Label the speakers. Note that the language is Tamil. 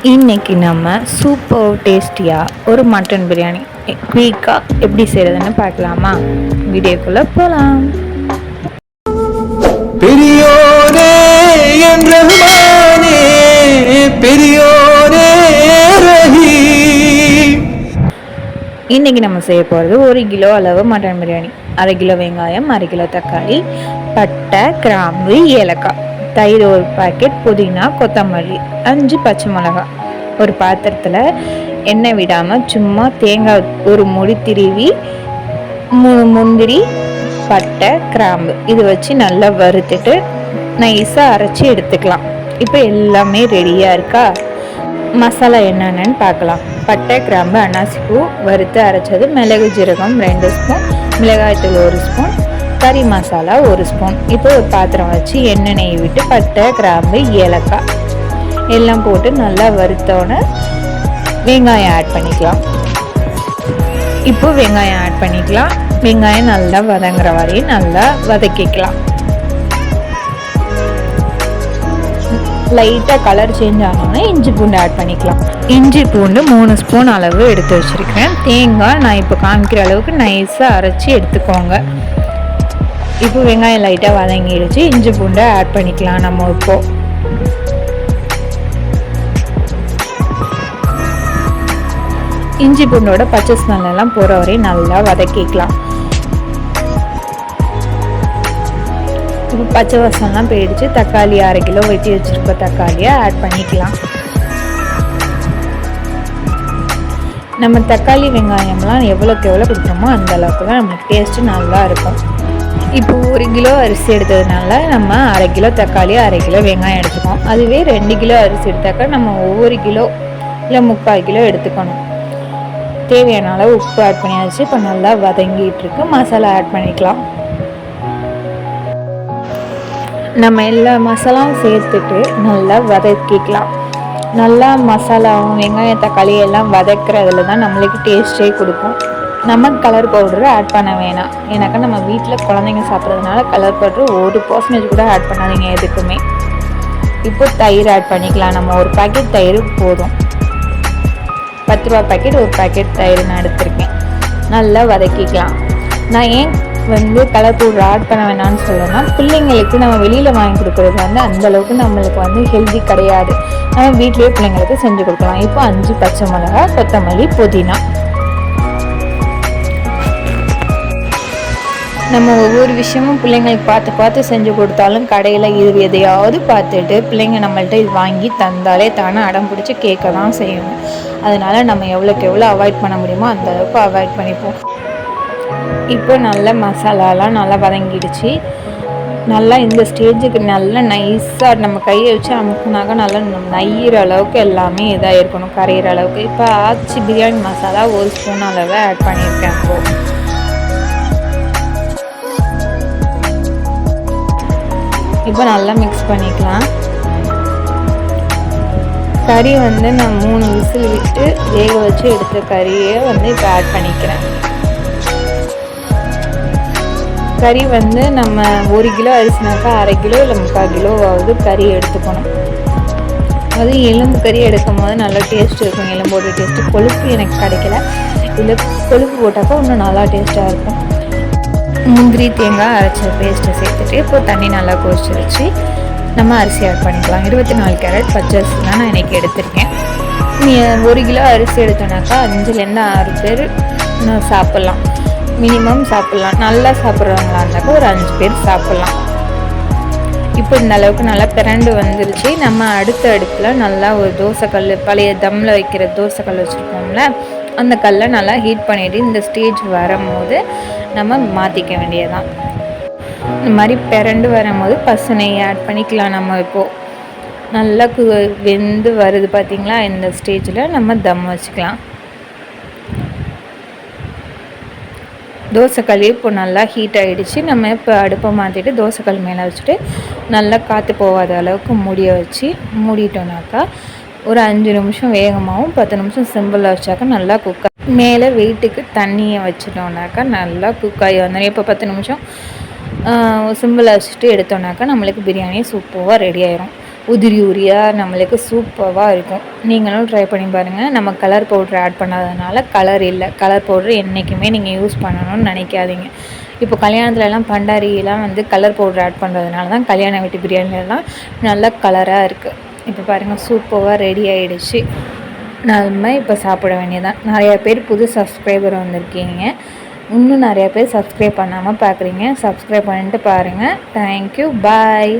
Speaker 1: இன்றைக்கி நம்ம சூப்பர் டேஸ்டியாக ஒரு மட்டன் பிரியாணி குயிக்காக எப்படி செய்கிறதுன்னு பார்க்கலாமா? வீடியோக்குள்ளே போகலாம்.
Speaker 2: பெரியோரே என் ரஹ்மானே, பெரியோரே ரஹீம்.
Speaker 1: இன்றைக்கி நம்ம செய்ய போகிறது 1 கிலோ அளவு மட்டன் பிரியாணி. 1/2 கிலோ வெங்காயம், 1/2 கிலோ தக்காளி, பட்டை, கிராம்பு, ஏலக்காய், தயிர் 1 பாக்கெட், புதினா, கொத்தமல்லி, 5 பச்சை மிளகாய். ஒரு பாத்திரத்தில் எண்ணெய் விடாமல் சும்மா தேங்காய் ஒரு முடி திருவி, 3 முந்திரி, பட்டை, கிராம்பு இது வச்சு நல்லா வறுத்துட்டு நைஸாக அரைச்சி எடுத்துக்கலாம். இப்போ எல்லாமே ரெடியாக இருக்கா? மசாலா என்னென்னு பார்க்கலாம். பட்டை, கிராம்பு, அன்னாசிப்பூ வறுத்து அரைச்சது, மிளகு ஜீரகம் 2 ஸ்பூன், மிளகாய்த்தூள் 1 ஸ்பூன், கறி மசாலா 1 ஸ்பூன். இப்போ ஒரு பாத்திரம் வச்சு எண்ணெய் நெய் விட்டு பட்டை, கிராம்பு, ஏலக்காய் எல்லாம் போட்டு நல்லா வறுத்தோன்னே வெங்காயம் ஆட் பண்ணிக்கலாம். இப்போ வெங்காயம் ஆட் பண்ணிக்கலாம். வெங்காயம் நல்லா வதங்குற வரையும் நல்லா வதக்கிக்கலாம். லைட்டாக கலர் சேஞ்ச் ஆனோன்னா இஞ்சி பூண்டு ஆட் பண்ணிக்கலாம். இஞ்சி பூண்டு 3 ஸ்பூன் அளவு எடுத்து வச்சுருக்கேன். தேங்காய் நான் இப்போ காமிக்கிற அளவுக்கு நைஸாக அரைச்சி எடுத்துக்கோங்க. இப்போ வெங்காயம் லைட்டாக வதங்கிடுச்சு. இஞ்சி பூண்டை ஆட் பண்ணிக்கலாம். நம்ம இப்போது இஞ்சி பூண்டோட பச்சை ஸ்மெல் எல்லாம் போகிற வரையும் நல்லா வதக்கிக்கலாம். இப்போ பச்சை வாசம்லாம் போயிடுச்சு. தக்காளி 1/2 கிலோ வெட்டி வச்சுருக்க தக்காளியை ஆட் பண்ணிக்கலாம். நம்ம தக்காளி வெங்காயம்லாம் எவ்வளோக்கு எவ்வளோ கொடுக்குறோமோ அந்த அளவுக்கு தான் நமக்கு டேஸ்ட்டு நல்லா இருக்கும். இப்போ 1 கிலோ அரிசி எடுத்ததுனால நம்ம 1/2 கிலோ தக்காளி, 1/2 கிலோ வெங்காயம் எடுத்துக்கோம். அதுவே 2 கிலோ அரிசி எடுத்தாக்கா நம்ம 1 கிலோ இல்லை 3/4 கிலோ எடுத்துக்கணும். தேவையான அளவு உப்பு ஆட் பண்ணியாச்சு. இப்போ நல்லா வதங்கிட்டு இருக்கு. மசாலா ஆட் பண்ணிக்கலாம். நம்ம எல்லா மசாலாவும் சேர்த்துட்டு நல்லா வதக்கிக்கலாம். நல்லா மசாலாவும் வெங்காயம் தக்காளி எல்லாம் வதக்கிறதுல தான் நம்மளுக்கு டேஸ்ட்டே கொடுக்கும். நம்ம கலர் பவுடரு ஆட் பண்ண வேணாம். ஏன்னாக்கா நம்ம வீட்டில் குழந்தைங்க சாப்பிட்றதுனால கலர் பவுட்ரு 1% கூட ஆட் பண்ணாதீங்க எதுக்குமே. இப்போ தயிர் ஆட் பண்ணிக்கலாம். நம்ம 1 பாக்கெட் தயிர் போதும். 10 ரூபா பாக்கெட் 1 பாக்கெட் தயிர் நான் எடுத்திருக்கேன். நல்லா வதக்கிக்கலாம். நான் ஏன் கலர் பவுடர் ஆட் பண்ண வேணாம்னு சொல்லணும்னா, பிள்ளைங்களுக்கு நம்ம வெளியில் வாங்கி கொடுக்குறது அந்தளவுக்கு நம்மளுக்கு ஹெல்தி கிடையாது. நம்ம வீட்லேயே பிள்ளைங்களுக்கு செஞ்சு கொடுக்கலாம். இப்போ 5 பச்சை மிளகாய், கொத்தமல்லி, புதினா. நம்ம ஒவ்வொரு விஷயமும் பிள்ளைங்களுக்கு பார்த்து பார்த்து செஞ்சு கொடுத்தாலும் கடையில் இது எதையாவது பார்த்துட்டு பிள்ளைங்க நம்மள்ட்ட இது வாங்கி தந்தாலே தானே அடம் பிடிச்சி கேட்க தான் செய்யணும். அதனால் நம்ம எவ்வளோக்கு எவ்வளோ அவாய்ட் பண்ண முடியுமோ அந்த அளவுக்கு அவாய்ட் பண்ணிப்போம். இப்போ நல்ல மசாலாலாம் நல்லா வதங்கிடுச்சு. நல்லா இந்த ஸ்டேஜுக்கு நல்லா நைஸாக நம்ம கையை வச்சு அமுக்குனாக்க நல்லா நெய்யிற அளவுக்கு எல்லாமே இதாக இருக்கணும், கரையிற அளவுக்கு. இப்போ ஆச்சி பிரியாணி மசாலா 1 ஸ்பூன் அளவு ஆட் பண்ணியிருக்கேன். இப்போ நல்லா மிக்ஸ் பண்ணிக்கலாம். கறி நான் 3 விசில் விட்டு வேக வச்சு எடுத்த கறியை இப்போ ஆட் பண்ணிக்கிறேன். கறி நம்ம 1 கிலோ அரிசினாக்கா 1/2 கிலோ இல்லை 3/4 கிலோவாவது கறி எடுத்துக்கணும். அது எலும்பு கறி எடுக்கும் போது நல்லா டேஸ்ட் இருக்கும். எலும்போட டேஸ்ட்டு கொழுப்பு எனக்கு கிடைக்கல. இல்லை கொழுப்பு போட்டாக்கா இன்னும் நல்லா டேஸ்ட்டாக இருக்கும். முந்திரி தேங்காய் அரைச்ச பேஸ்ட்டை சேர்த்துட்டு இப்போ தண்ணி நல்லா கொதிச்சு வச்சு நம்ம அரிசி ஆட் பண்ணிக்கலாம். 24 கேரட் பச்சை அரிசி தான் நான் இன்றைக்கி எடுத்திருக்கேன். 1 கிலோ அரிசி எடுத்தோன்னாக்கா 5லேருந்து 6 பேர் சாப்பிட்லாம், மினிமம் சாப்பிட்லாம். நல்லா சாப்பிட்றவங்களா இருந்தாக்கா ஒரு 5 பேர் சாப்பிட்லாம். இப்போ இந்த அளவுக்கு நல்லா பிரண்டு வந்துருச்சு. நம்ம அடுப்பில் நல்லா ஒரு தோசைக்கல், பழைய தம்மில் வைக்கிற தோசைக்கல் வச்சுருக்கோம்ல, அந்த கல்லை நல்லா ஹீட் பண்ணிவிட்டு இந்த ஸ்டேஜ் வரும்போது நம்ம மாற்றிக்க வேண்டியதான். இந்த மாதிரி பிரண்டு வரும்போது பசு நெய் ஆட் பண்ணிக்கலாம். நம்ம இப்போது நல்லா வெந்து வருது பார்த்திங்களா? இந்த ஸ்டேஜில் நம்ம தம் வச்சுக்கலாம். தோசைக்கல் இப்போ நல்லா ஹீட் ஆகிடுச்சு. நம்ம இப்போ அடுப்பை மாற்றிட்டு தோசைக்கல் மேலே வச்சுட்டு நல்லா காற்று போகாத அளவுக்கு மூடிட்டோம்னாக்கா ஒரு 5 நிமிஷம் வேகமாகவும் 10 நிமிஷம் சிம்பிளில் வச்சாக்கா நல்லா குக். மேலே வெயிட்டுக்கு தண்ணியை வச்சிட்டோம்னாக்கா நல்லா குக் ஆகி வந்துடும். இப்போ 10 நிமிஷம் சிம்பிளில் வச்சுட்டு எடுத்தோம்னாக்கா நம்மளுக்கு பிரியாணி சூப்பராக ரெடி ஆயிரும். உதிரி உதிரியாக நம்மளுக்கு சூப்பராக இருக்கும். நீங்களும் ட்ரை பண்ணி பாருங்கள். நம்ம கலர் பவுட்ரு ஆட் பண்ணாததுனால கலர் இல்லை. கலர் பவுட்ரு என்றைக்குமே நீங்கள் யூஸ் பண்ணணும்னு நினைக்காதீங்க. இப்போ கல்யாணத்துலலாம் பண்டாரிலாம் வந்து கலர் பவுட்ரு ஆட் பண்ணுறதுனால தான் கல்யாண வீட்டு பிரியாணிலலாம் நல்ல கலராக இருக்குது. இப்போ பாருங்கள் சூப்பராக ரெடி ஆகிடுச்சு. நம்ம இப்போ சாப்பிட வேண்டியதான். நிறையா பேர் புது சப்ஸ்கிரைபர் வந்திருக்கீங்க. இன்னும் நிறையா பேர் சப்ஸ்கிரைப் பண்ணாமல் பார்க்குறீங்க. சப்ஸ்கிரைப் பண்ணிட்டு பாருங்கள். தேங்க்யூ. பாய்.